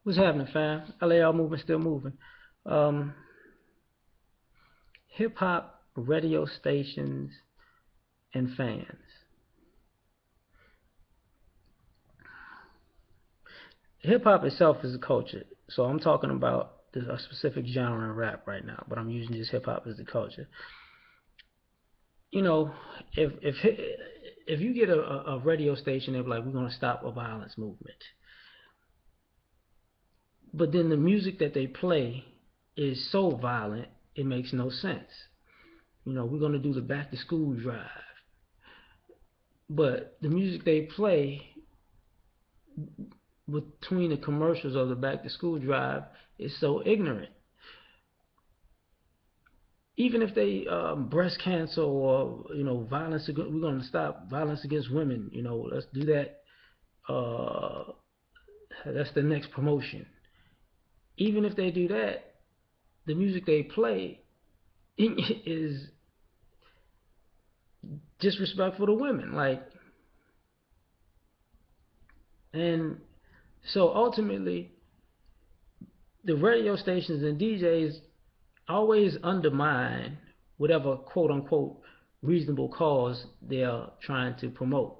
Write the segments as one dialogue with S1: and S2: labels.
S1: What's happening, fam? L.A.R movement still moving. Um, Hip hop radio stations and fans. Hip hop itself is a culture, so I'm talking about a specific genre of rap right now, but I'm using just hip hop as the culture. You know, if you get a radio station that's like we're gonna stop a violence movement, but then the music that they play is so violent it makes no sense. We're gonna do the back to school drive, but the music they play between the commercials of the back to school drive is so ignorant. Even if they breast cancer or violence, we're going to stop violence against women. Let's do that. Uh, that's the next promotion. Even if they do that, the music they play is disrespectful to women. And so ultimately, the radio stations and DJs always undermine whatever quote unquote reasonable cause they're trying to promote.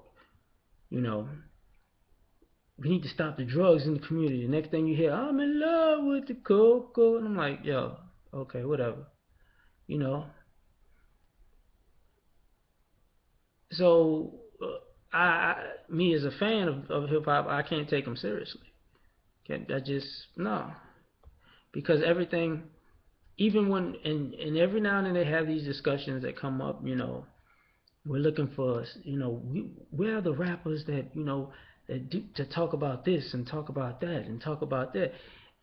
S1: You know, we need to stop the drugs in the community. The next thing you hear, I'm in love with the cocoa, and I'm like, yo, okay, whatever. You know, so me as a fan of hip hop, I can't take them seriously. I just no, because everything, even when and every now and then they have these discussions that come up. We're looking for, where are the rappers that, that do, to talk about this and talk about that and talk about that.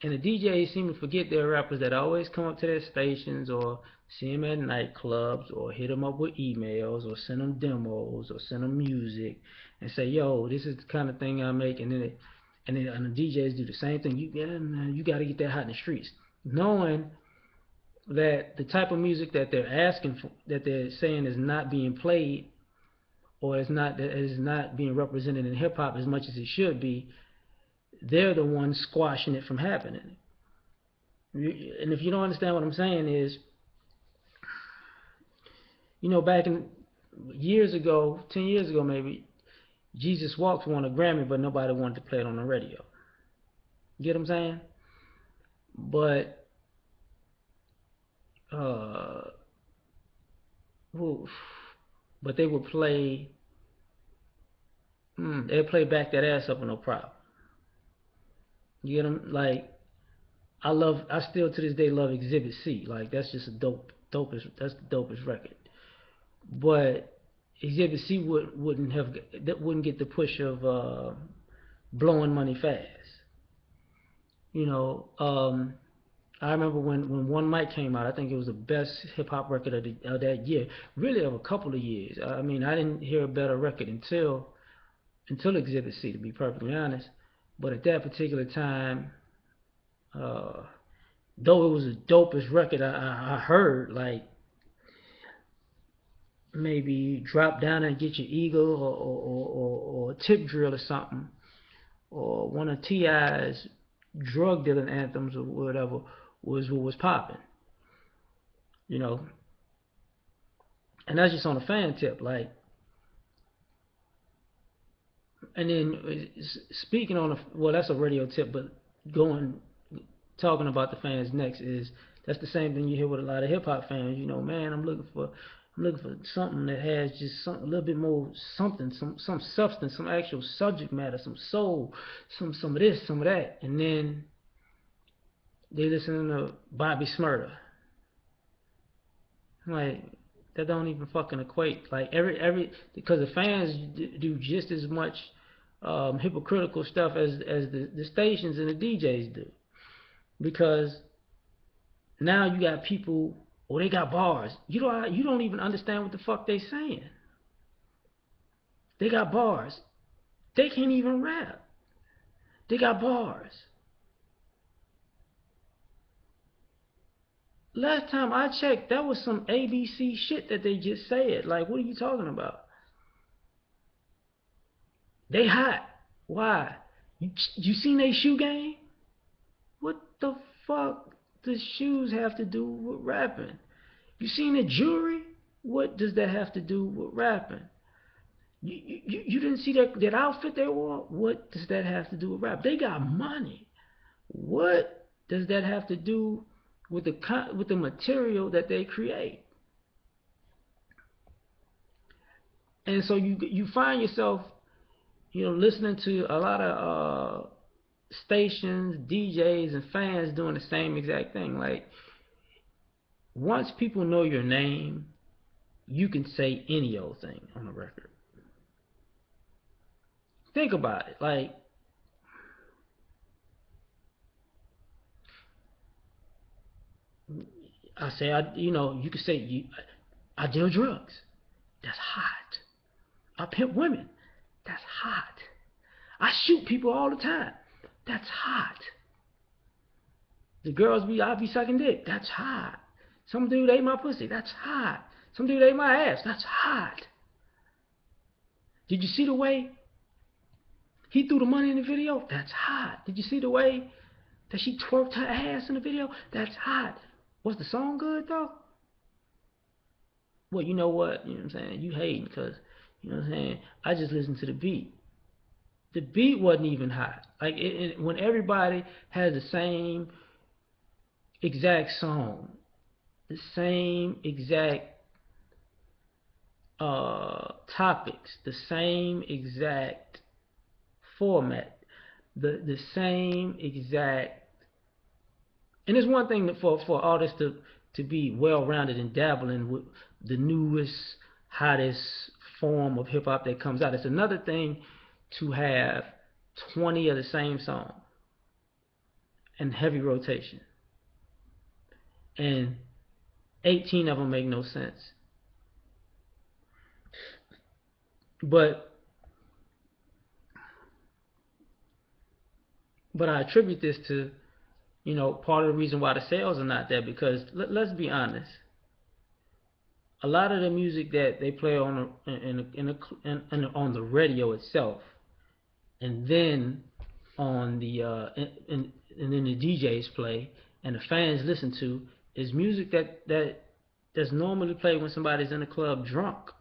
S1: And the DJs seem to forget there are rappers that always come up to their stations or see them at nightclubs or hit them up with emails or send them demos or send them music and say, yo, this is the kind of thing I make. And the DJs do the same thing. Yeah, man, you got to get that hot in the streets. Knowing that the type of music that they're asking for, that they're saying is not being played or is not being represented in hip hop as much as it should be, they're the ones squashing it from happening. And if you don't understand what I'm saying is, back in years ago, 10 years ago maybe, Jesus Walks won a Grammy, but nobody wanted to play it on the radio. You get what I'm saying? But uh, but they would play. They'd play back that ass up with no problem. You get them? Like I still to this day love Exhibit C. Like that's just a that's the dopest record. But Exhibit C wouldn't get the push of blowing money fast. You know, I remember when One Mic came out. I think it was the best hip hop record of that year, really of a couple of years. I mean, I didn't hear a better record until Exhibit C, to be perfectly honest. But at that particular time, uh, though it was the dopest record I heard, like maybe Drop Down and Get Your Ego or Tip Drill or something, or one of T.I.'s drug dealing anthems or whatever was what was popping, you know. And that's just on a fan tip, like. And then speaking on well, that's a radio tip, but going talking about the fans next is that's the same thing you hear with a lot of hip hop fans. Man, I'm looking for something that has just a little bit more something, some substance, some actual subject matter, some soul, some of this, some of that, and then they listen to Bobby Smurda. Like that don't even fucking equate. Like every because the fans do just as much hypocritical stuff as the stations and the DJs do. Because now you got people, or they got bars. You don't even understand what the fuck they saying. They got bars. They can't even rap. They got bars. Last time I checked, that was some ABC shit that they just said. Like, what are you talking about? They hot. Why? You seen they shoe game? What the fuck does shoes have to do with rapping? You seen the jewelry? What does that have to do with rapping? You didn't see that outfit they wore? What does that have to do with rap? They got money. What does that have to do with the material that they create? And so you find yourself, listening to a lot of stations, DJs, and fans doing the same exact thing. Like, once people know your name, you can say any old thing on a record. Think about it. Like, you could say, I deal drugs. That's hot. I pimp women. That's hot. I shoot people all the time. That's hot. I be sucking dick. That's hot. Some dude ate my pussy. That's hot. Some dude ate my ass. That's hot. Did you see the way he threw the money in the video? That's hot. Did you see the way that she twerked her ass in the video? That's hot. Was the song good though? Well, you know what? You know what I'm saying? You hating because, you know what I'm saying? I just listened to the beat. The beat wasn't even hot. Like, when everybody has the same exact song, the same exact topics, the same exact format, the same exact. And it's one thing for artists to be well-rounded and dabbling with the newest, hottest form of hip-hop that comes out. It's another thing to have 20 of the same song in heavy rotation, and 18 of them make no sense. But I attribute this to, part of the reason why the sales are not there, because let's be honest, a lot of the music that they play on the radio itself, and then on the and then the DJs play and the fans listen to, is music that's normally played when somebody's in the club drunk.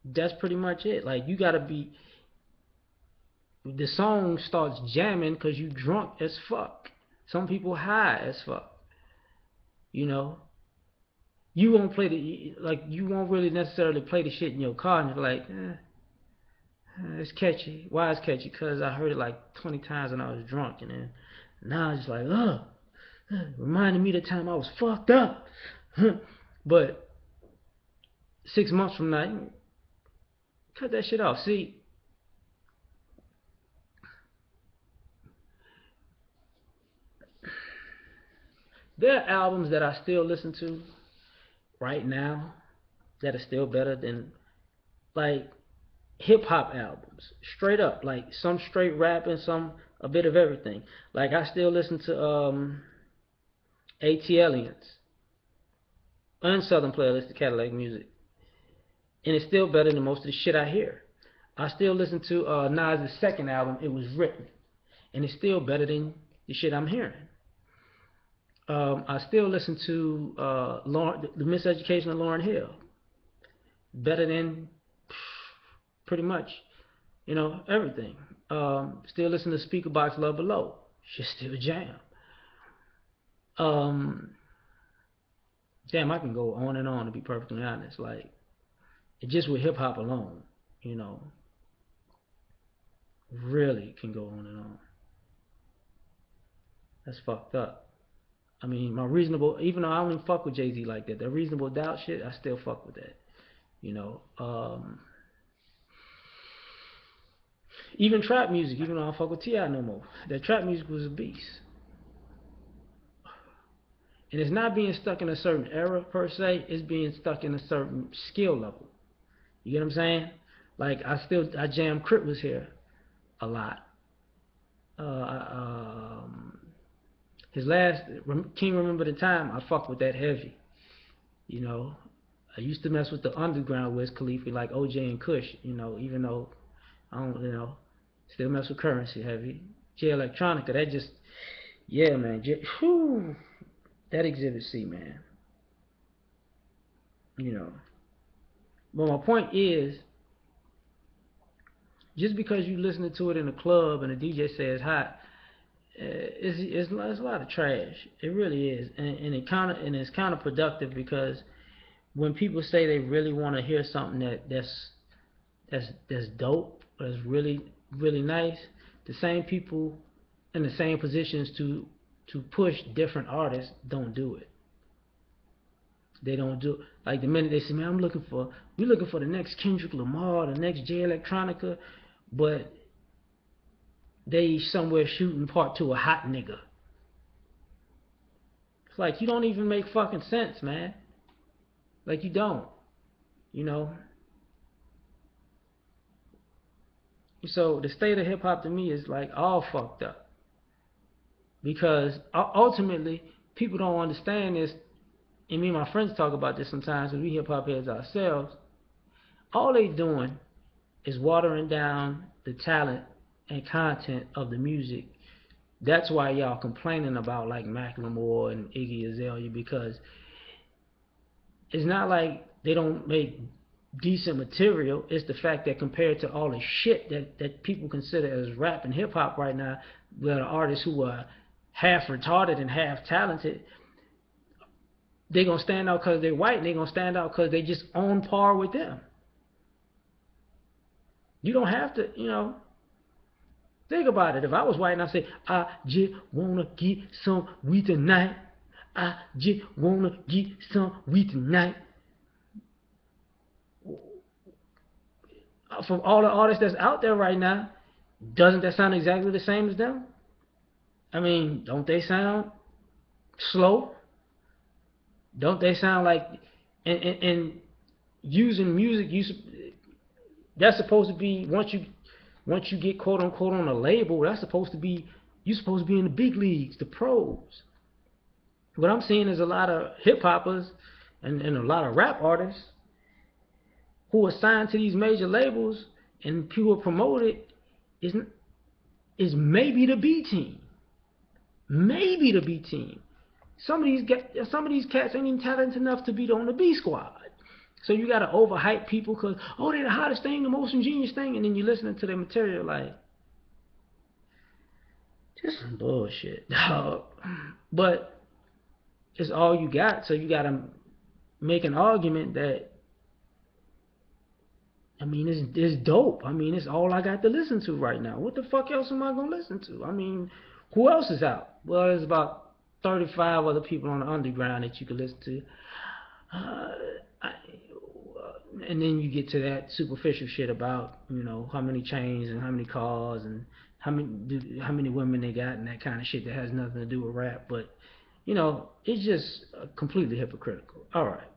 S1: That's pretty much it. Like, you gotta be. The song starts jamming because you drunk as fuck. Some people high as fuck. You won't you won't really necessarily play the shit in your car and you're like, it's catchy. Why it's catchy? Because I heard it like 20 times when I was drunk, and then now it's like, reminded me of the time I was fucked up. But 6 months from now, cut that shit off. See, there are albums that I still listen to right now that are still better than, like, hip hop albums. Straight up. Like, some straight rap and some a bit of everything. Like, I still listen to ATLians and Southern Playlist of Cadillac Music, and it's still better than most of the shit I hear. I still listen to Nas' second album, It Was Written, and it's still better than the shit I'm hearing. I still listen to the Miseducation of Lauryn Hill. Better than pretty much, everything. Still listen to Speakerboxxx Love Below. Shit still jam. Damn, I can go on and on, to be perfectly honest. Like, just with hip hop alone, really can go on and on. That's fucked up. I mean, even though I don't even fuck with Jay-Z like that, the Reasonable Doubt shit, I still fuck with that. Even trap music, even though I don't fuck with T.I. no more, that trap music was a beast. And it's not being stuck in a certain era per se, it's being stuck in a certain skill level. You get what I'm saying? Like, I jam Crit was here a lot. His last King Remember the Time, I fuck with that heavy. I used to mess with the underground Wiz Khalifa, like OJ and Kush, even though I don't, still mess with Currency heavy. J Electronica, that just, yeah, man. Whew, that Exhibit C, man. You know. But my point is, just because you listening to it in a club and the DJ says hot, it's a lot of trash. It really is, and it's counterproductive because when people say they really want to hear something that's dope, that's really nice, the same people in the same positions to push different artists don't do it. They don't do, like, the minute they say, man, we looking for the next Kendrick Lamar, the next J Electronica, but they somewhere shooting part to a hot nigga. It's like, you don't even make fucking sense, man. Like, you don't, you know. So the state of hip hop to me is like all fucked up because ultimately people don't understand this, and me and my friends talk about this sometimes because we hip hop heads ourselves. All they doing is watering down the talent and content of the music. That's why y'all complaining about like Macklemore and Iggy Azalea, because it's not like they don't make decent material. It's the fact that compared to all the shit that people consider as rap and hip hop right now, where the artists who are half retarded and half talented, they're gonna stand out because they're white, and they're gonna stand out because they just on par with them. You don't have to, think about it. If I was white and I say, I just wanna get some weed tonight, I just wanna get some weed tonight. From all the artists that's out there right now, doesn't that sound exactly the same as them? I mean, don't they sound slow? Don't they sound like, and using music, that's supposed to be, once you get quote unquote on a label, that's supposed to be, you're supposed to be in the big leagues, the pros. What I'm seeing is a lot of hip hoppers and a lot of rap artists who are signed to these major labels and people promote it is maybe the B team. Maybe the B team. Some of these cats ain't even talented enough to be on the B squad. So you gotta overhype people because, oh, they're the hottest thing, the most ingenious thing, and then you're listening to their material like, just some bullshit, dog. But it's all you got, so you gotta make an argument that, I mean, it's dope. I mean, it's all I got to listen to right now. What the fuck else am I gonna listen to? I mean, who else is out? Well, there's about 35 other people on the underground that you could listen to. And then you get to that superficial shit about, how many chains and how many cars and how many women they got and that kind of shit that has nothing to do with rap. But, it's just completely hypocritical. All right.